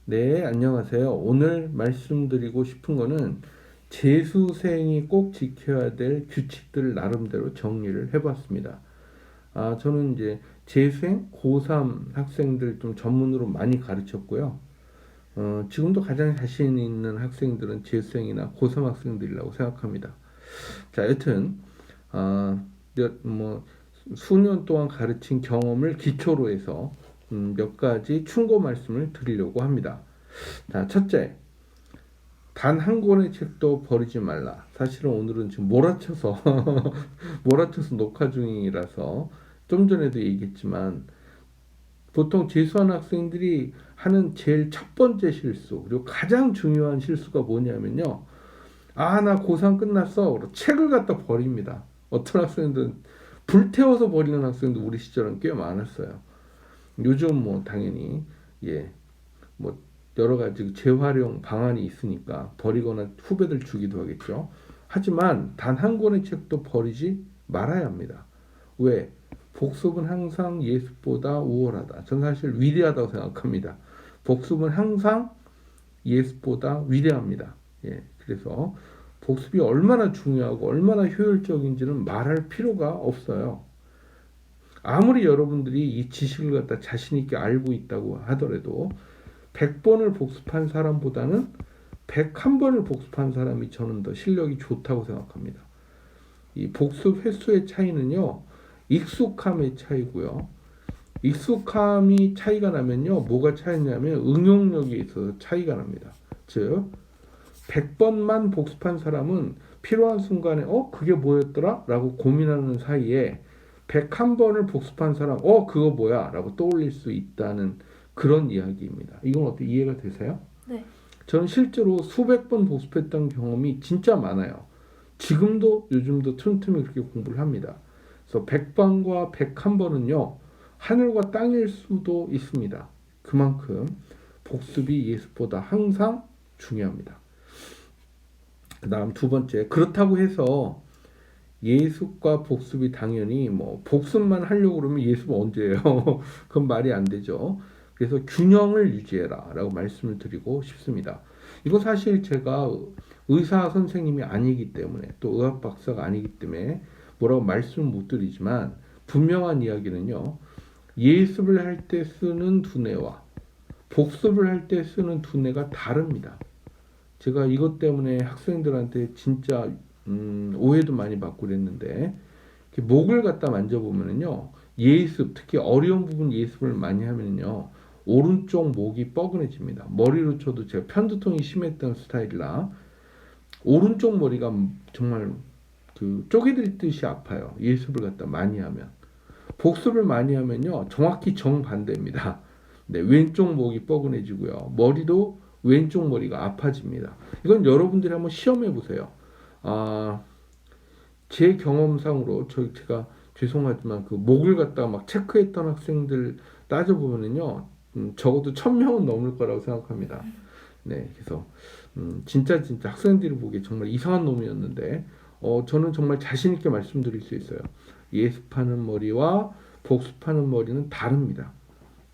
네, 안녕하세요. 오늘 말씀드리고 싶은 거는 재수생이 꼭 지켜야 될 규칙들을 나름대로 정리를 해봤습니다. 저는 이제 재수생 고3 학생들 좀 전문으로 많이 가르쳤고요. 지금도 가장 자신 있는 학생들은 재수생이나 고3 학생들이라고 생각합니다. 자, 여튼, 아, 뭐, 수년 동안 가르친 경험을 기초로 해서 몇 가지 충고 말씀을 드리려고 합니다. 자, 첫째, 단 한 권의 책도 버리지 말라. 사실은 오늘은 지금 몰아쳐서 몰아쳐서 녹화 중이라서 좀 전에도 얘기했지만 보통 재수하는 학생들이 하는 제일 첫 번째 실수 그리고 가장 중요한 실수가 뭐냐면요. 나 고3 끝났어. 책을 갖다 버립니다. 어떤 학생들은 불태워서 버리는 학생도 우리 시절은 꽤 많았어요. 요즘 뭐 당연히 예, 뭐 여러 가지 재활용 방안이 있으니까 버리거나 후배들 주기도 하겠죠. 하지만 단 한 권의 책도 버리지 말아야 합니다. 왜? 복습은 항상 예습보다 우월하다. 저는 사실 위대하다고 생각합니다. 복습은 항상 예습보다 위대합니다. 예, 그래서 복습이 얼마나 중요하고 얼마나 효율적인지는 말할 필요가 없어요. 아무리 여러분들이 이 지식을 갖다 자신 있게 알고 있다고 하더라도 100번을 복습한 사람보다는 101번을 복습한 사람이 저는 더 실력이 좋다고 생각합니다. 이 복습 횟수의 차이는요, 익숙함의 차이고요. 익숙함이 차이가 나면요, 뭐가 차이냐면 응용력에 있어서 차이가 납니다. 즉, 100번만 복습한 사람은 필요한 순간에 그게 뭐였더라? 라고 고민하는 사이에 101번을 복습한 사람 그거 뭐야? 라고 떠올릴 수 있다는 그런 이야기입니다. 이건 어떻게 이해가 되세요? 네. 저는 실제로 수백 번 복습했던 경험이 진짜 많아요. 지금도 요즘도 틈틈이 그렇게 공부를 합니다. 그래서 100번과 101번은요. 하늘과 땅일 수도 있습니다. 그만큼 복습이 예습보다 항상 중요합니다. 그 다음 두 번째, 그렇다고 해서 예습과 복습이 당연히 뭐 복습만 하려고 그러면 예습은 언제 해요? 그건 말이 안 되죠. 그래서 균형을 유지해라 라고 말씀을 드리고 싶습니다. 이거 사실 제가 의사 선생님이 아니기 때문에 또 의학 박사가 아니기 때문에 뭐라고 말씀을 못 드리지만 분명한 이야기는요. 예습을 할 때 쓰는 두뇌와 복습을 할 때 쓰는 두뇌가 다릅니다. 제가 이것 때문에 학생들한테 진짜 오해도 많이 받고 그랬는데 목을 갖다 만져보면요 예습 특히 어려운 부분 예습을 많이 하면요 오른쪽 목이 뻐근해집니다. 머리로 쳐도 제가 편두통이 심했던 스타일이라 오른쪽 머리가 정말 그 쪼개질 듯이 아파요. 예습을 갖다 많이 하면. 복습을 많이 하면요 정확히 정반대입니다. 네, 왼쪽 목이 뻐근해지고요 머리도 왼쪽 머리가 아파집니다. 이건 여러분들이 한번 시험해 보세요. 제 경험상으로 제가 죄송하지만 그 목을 갖다가 막 체크했던 학생들 따져보면요 적어도 1000명은 넘을 거라고 생각합니다. 네, 그래서 진짜 학생들이 보기에 정말 이상한 놈이었는데 저는 정말 자신 있게 말씀드릴 수 있어요. 예습하는 머리와 복습하는 머리는 다릅니다.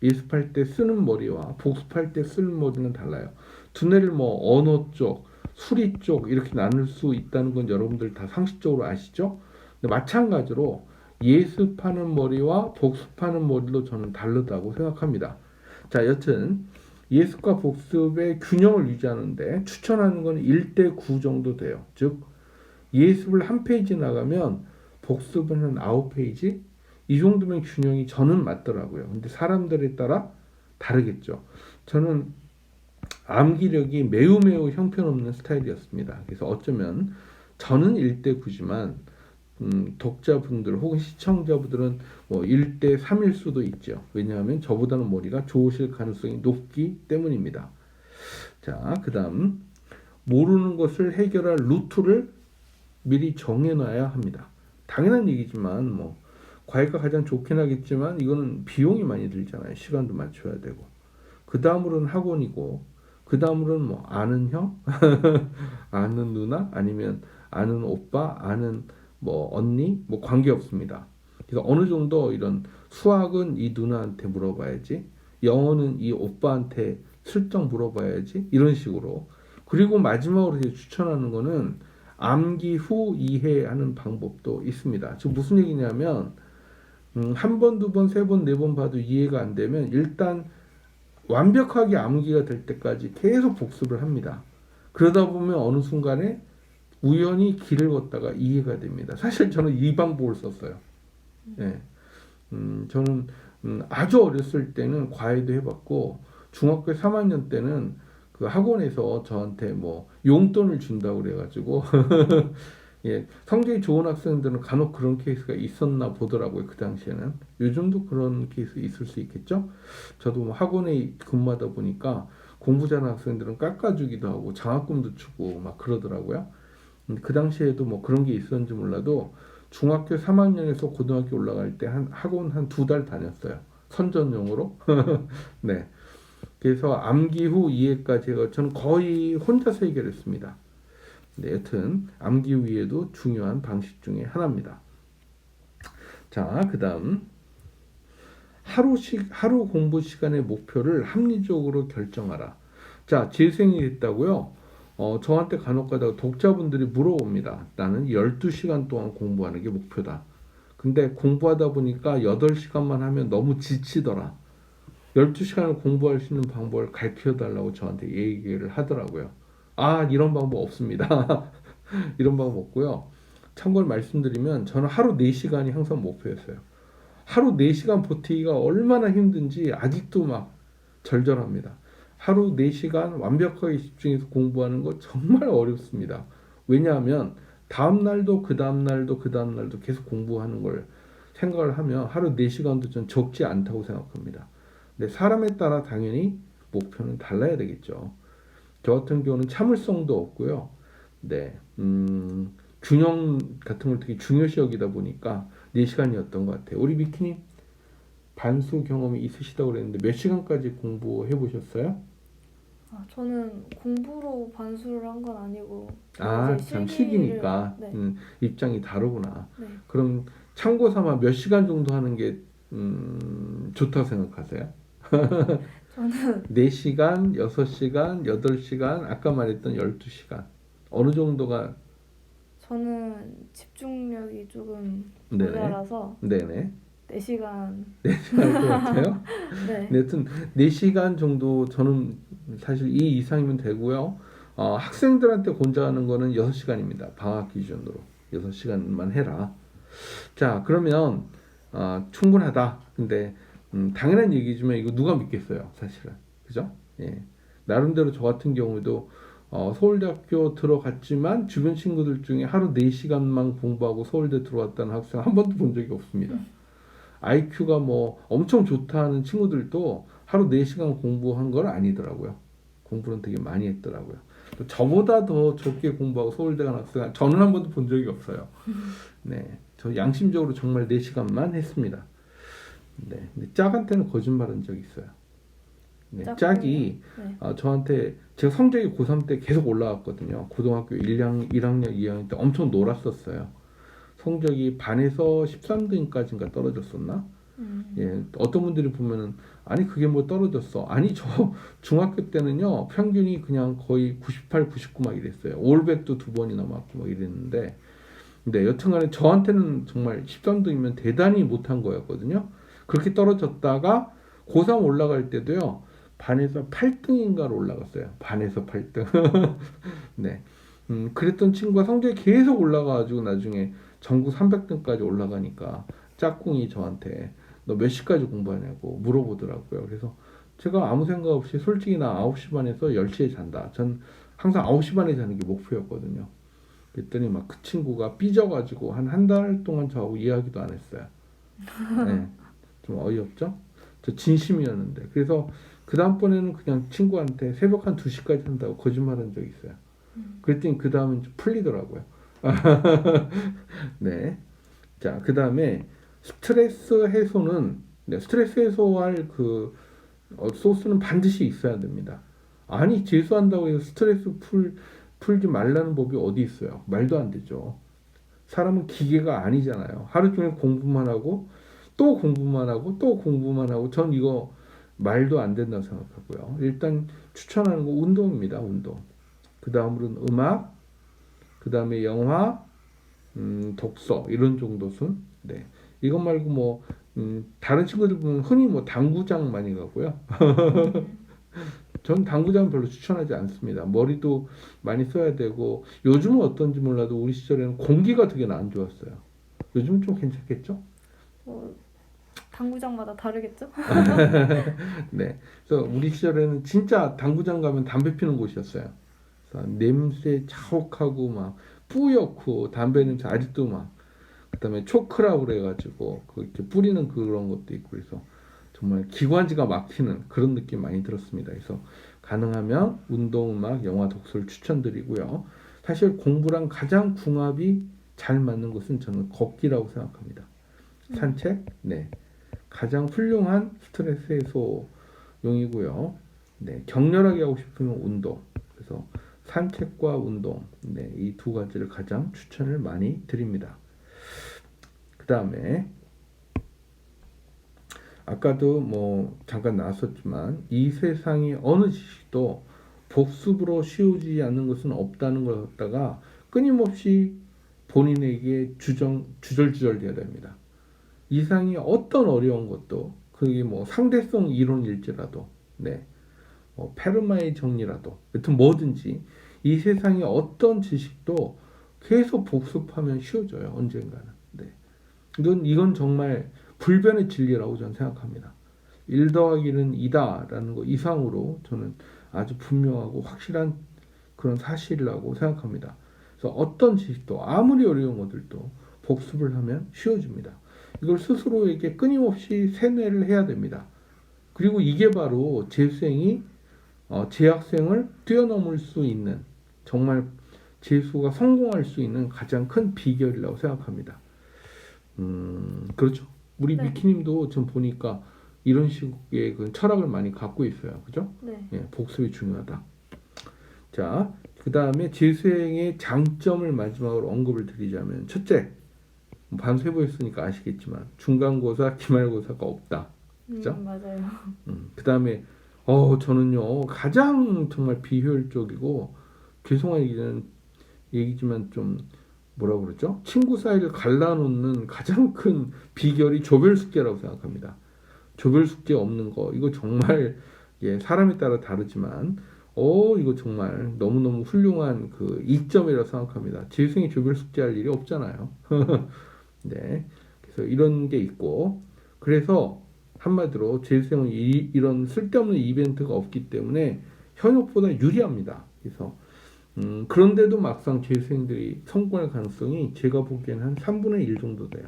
예습할 때 쓰는 머리와 복습할 때 쓰는 머리는 달라요. 두뇌를 뭐 언어 쪽, 수리 쪽 이렇게 나눌 수 있다는 건 여러분들 다 상식적으로 아시죠? 근데 마찬가지로 예습하는 머리와 복습하는 머리도 저는 다르다고 생각합니다. 자, 여튼 예습과 복습의 균형을 유지하는데 추천하는 건 1대 9 정도 돼요. 즉 예습을 한 페이지 나가면 복습은 한 9페이지 이 정도면 균형이 저는 맞더라고요. 근데 사람들에 따라 다르겠죠. 저는 암기력이 매우 형편없는 스타일이었습니다. 그래서 어쩌면 저는 1대 9지만 독자분들 혹은 시청자분들은 뭐 1대 3일 수도 있죠. 왜냐하면 저보다는 머리가 좋으실 가능성이 높기 때문입니다. 자, 그 다음 모르는 것을 해결할 루트를 미리 정해놔야 합니다. 당연한 얘기지만 뭐 과외가 가장 좋긴 하겠지만 이거는 비용이 많이 들잖아요. 시간도 맞춰야 되고. 그 다음으로는 학원이고 그 다음으로는 뭐 아는 형, 아는 누나, 아니면 아는 오빠, 아는 뭐 언니, 뭐 관계 없습니다. 그래서 어느 정도 이런 수학은 이 누나한테 물어봐야지, 영어는 이 오빠한테 슬쩍 물어봐야지. 이런 식으로. 그리고 마지막으로 제가 추천하는 거는 암기 후 이해하는 방법도 있습니다. 지금 무슨 얘기냐면 한 번, 두 번, 세 번, 네 번 봐도 이해가 안 되면 일단 완벽하게 암기가 될 때까지 계속 복습을 합니다. 그러다 보면 어느 순간에 우연히 길을 걷다가 이해가 됩니다. 사실 저는 이 방법을 썼어요. 예. 저는 아주 어렸을 때는 과외도 해봤고 중학교 3학년 때는 그 학원에서 저한테 뭐 용돈을 준다고 그래가지고 예, 성적이 좋은 학생들은 간혹 그런 케이스가 있었나 보더라고요. 그 당시에는. 요즘도 그런 케이스 있을 수 있겠죠. 저도 뭐 학원에 근무하다 보니까 공부 잘하는 학생들은 깎아주기도 하고 장학금도 주고 막 그러더라고요. 그 당시에도 뭐 그런 게 있었는지 몰라도 중학교 3학년에서 고등학교 올라갈 때 한 학원 한 2달 다녔어요. 선전용으로. 네. 그래서 암기 후 이해까지 해가 저는 거의 혼자서 해결했습니다. 네, 여튼 암기 후 이해도 중요한 방식 중에 하나입니다. 자, 그다음 하루 공부 시간의 목표를 합리적으로 결정하라. 자, 재생이 됐다고요? 저한테 간혹 가다가 독자분들이 물어봅니다. 나는 12시간 동안 공부하는 게 목표다. 근데 공부하다 보니까 8시간만 하면 너무 지치더라. 12시간을 공부할 수 있는 방법을 가르쳐 달라고 저한테 얘기를 하더라고요. 아, 이런 방법 없습니다. 이런 방법 없고요. 참고로 말씀드리면 저는 하루 4시간이 항상 목표였어요. 하루 4시간 버티기가 얼마나 힘든지 아직도 막 절절합니다. 하루 4시간 완벽하게 집중해서 공부하는 거 정말 어렵습니다. 왜냐하면 다음 날도 그 다음 날도 그 다음 날도 계속 공부하는 걸 생각을 하면 하루 4시간도 전 적지 않다고 생각합니다. 근데 사람에 따라 당연히 목표는 달라야 되겠죠. 저 같은 경우는 참을성도 없고요. 네, 균형 같은 걸 되게 중요시 여기다 보니까 4시간이었던 것 같아요. 우리 미키님 반수 경험이 있으시다고 그랬는데 몇 시간까지 공부해 보셨어요? 아, 저는 공부로 반수를 한 건 아니고 아, 이제 참 실기를 시기니까 네, 입장이 다르구나. 네. 그럼 참고 삼아 몇 시간 정도 하는 게 좋다고 생각하세요? 저는 4시간, 6시간, 8시간, 아까 말했던 12시간. 어느 정도가 저는 집중력이 조금 네네. 모자라서 네네. 4시간. 할 것 같아요. 네. 네, 하여튼 4시간 정도 저는 사실 이 이상이면 되고요. 학생들한테 권장하는 거는 6시간입니다. 방학 기준으로 6시간만 해라. 자, 그러면 충분하다. 근데 당연한 얘기지만 이거 누가 믿겠어요, 사실은. 그죠? 예. 나름대로 저 같은 경우도 서울대학교 들어갔지만 주변 친구들 중에 하루 4시간만 공부하고 서울대 들어왔다는 학생 한 번도 본 적이 없습니다. IQ가 뭐 엄청 좋다는 친구들도 하루 4시간 공부한 건 아니더라고요. 공부는 되게 많이 했더라고요. 또 저보다 더 적게 공부하고 서울대 간 학생 저는 한 번도 본 적이 없어요. 네, 저 양심적으로 정말 4시간만 했습니다. 네, 근데 짝한테는 거짓말한 적이 있어요. 네, 짝꿍이요? 짝이 네. 저한테 제가 성적이 고3 때 계속 올라갔거든요. 고등학교 1학년, 2학년 때 엄청 놀았었어요. 성적이 반에서 13등까지인가 떨어졌었나? 예, 어떤 분들이 보면은 아니 그게 뭐 떨어졌어. 아니 저 중학교 때는요 평균이 그냥 거의 98, 99 막 이랬어요. 올백도 2번이나 맞고 막 이랬는데 근데 여튼간에 저한테는 정말 13등이면 대단히 못한 거였거든요. 그렇게 떨어졌다가 고3 올라갈 때도요 반에서 8등인가로 올라갔어요. 반에서 8등. 네. 그랬던 친구가 성적이 계속 올라가가지고 나중에 전국 300등까지 올라가니까 짝꿍이 저한테 너 몇 시까지 공부하냐고 물어보더라고요. 그래서 제가 아무 생각 없이 솔직히 나 9시 반에서 10시에 잔다. 전 항상 9시 반에 자는 게 목표였거든요. 그랬더니 막 그 친구가 삐져가지고 한 달 동안 저하고 이야기도 안 했어요. 네, 좀 어이없죠? 저 진심이었는데. 그래서 그 다음번에는 그냥 친구한테 새벽 한 2시까지 한다고 거짓말한 적이 있어요. 그랬더니 그 다음은 좀 풀리더라고요. 네. 자, 그 다음에 스트레스 해소는 네, 스트레스 해소할 그 소스는 반드시 있어야 됩니다. 아니 재수한다고 해서 풀지 말라는 법이 어디 있어요? 말도 안 되죠. 사람은 기계가 아니잖아요. 하루 종일 공부만 하고 또 공부만 하고 또 공부만 하고 전 이거 말도 안 된다고 생각하고요. 일단 추천하는 거 운동입니다. 운동. 그 다음으로는 음악, 그 다음에 영화, 독서 이런 정도 순. 네. 이것 말고 뭐 다른 친구들 보면 흔히 뭐 당구장 많이 가고요. 전 당구장 별로 추천하지 않습니다. 머리도 많이 써야 되고 요즘은 어떤지 몰라도 우리 시절에는 공기가 되게 안 좋았어요. 요즘 좀 괜찮겠죠? 뭐 당구장마다 다르겠죠? 네. 그래서 우리 시절에는 진짜 당구장 가면 담배 피는 곳이었어요. 그래서 냄새 자욱하고 막 뿌옇고 담배 냄새 아직도 막 그다음에 초크라고 그래가지고 그 이렇게 뿌리는 그런 것도 있고 그래서 정말 기관지가 막히는 그런 느낌 많이 들었습니다. 그래서 가능하면 운동, 음악, 영화, 독서를 추천드리고요. 사실 공부랑 가장 궁합이 잘 맞는 것은 저는 걷기라고 생각합니다. 산책, 네, 가장 훌륭한 스트레스 해소용이고요. 네, 격렬하게 하고 싶으면 운동. 그래서 산책과 운동, 네, 이 두 가지를 가장 추천을 많이 드립니다. 그 다음에 아까도 뭐 잠깐 나왔었지만 이 세상의 어느 지식도 복습으로 쉬우지 않는 것은 없다는 걸 갖다가 끊임없이 본인에게 주절주절 돼야 됩니다. 이상의 어떤 어려운 것도 그게 뭐 상대성 이론일지라도 네, 페르마의 정리라도 여튼 뭐든지 이 세상의 어떤 지식도 계속 복습하면 쉬워져요. 언젠가는. 네. 이건 정말 불변의 진리라고 저는 생각합니다. 1 더하기는 2다라는 거 이상으로 저는 아주 분명하고 확실한 그런 사실이라고 생각합니다. 그래서 어떤 지식도 아무리 어려운 것들도 복습을 하면 쉬워집니다. 이걸 스스로에게 끊임없이 세뇌를 해야 됩니다. 그리고 이게 바로 재수생이 재학생을 뛰어넘을 수 있는 정말 재수가 성공할 수 있는 가장 큰 비결이라고 생각합니다. 그렇죠. 우리 네. 미키님도 좀 보니까 이런 식의 그 철학을 많이 갖고 있어요. 그죠? 네. 예, 복습이 중요하다. 자, 그 다음에 재수행의 장점을 마지막으로 언급을 드리자면 첫째, 반수해보였으니까 아시겠지만 중간고사, 기말고사가 없다. 그죠? 맞아요. 그 다음에 저는요 가장 정말 비효율적이고 죄송한 얘기지만 좀 뭐라 그러죠? 친구 사이를 갈라놓는 가장 큰 비결이 조별 숙제라고 생각합니다. 조별 숙제 없는 거 이거 정말 예, 사람에 따라 다르지만 이거 정말 너무너무 훌륭한 그 이점이라고 생각합니다. 재수생이 조별 숙제할 일이 없잖아요. 네. 그래서 이런 게 있고 그래서 한마디로 재수생은 이런 쓸데없는 이벤트가 없기 때문에 현역보다 유리합니다. 그래서 그런데도 막상 재수생들이 성공할 가능성이 제가 보기에는 한 3분의 1 정도 돼요.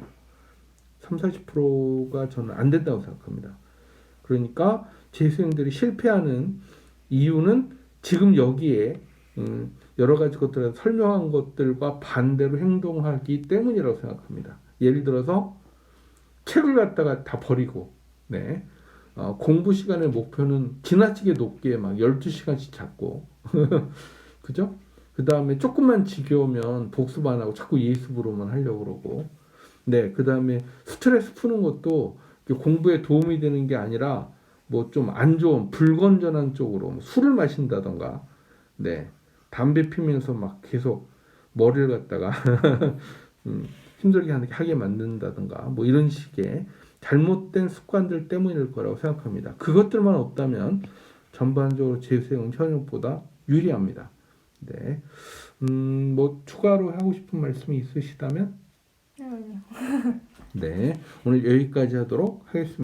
30-40%가 저는 안 된다고 생각합니다. 그러니까 재수생들이 실패하는 이유는 지금 여기에 여러 가지 것들을 설명한 것들과 반대로 행동하기 때문이라고 생각합니다. 예를 들어서 책을 갖다가 다 버리고 네. 공부 시간의 목표는 지나치게 높게 막 12시간씩 잡고 그죠? 그 다음에 조금만 지겨우면 복습 안 하고 자꾸 예습으로만 하려고 그러고 네, 그 다음에 스트레스 푸는 것도 공부에 도움이 되는 게 아니라 뭐 좀 안 좋은 불건전한 쪽으로 뭐 술을 마신다던가 네, 담배 피면서 막 계속 머리를 갖다가 힘들게 하게 만든다던가 뭐 이런 식의 잘못된 습관들 때문일 거라고 생각합니다. 그것들만 없다면 전반적으로 재수생은 현역보다 유리합니다. 네, 뭐 추가로 하고 싶은 말씀이 있으시다면 아니요. 네, 오늘 여기까지 하도록 하겠습니다.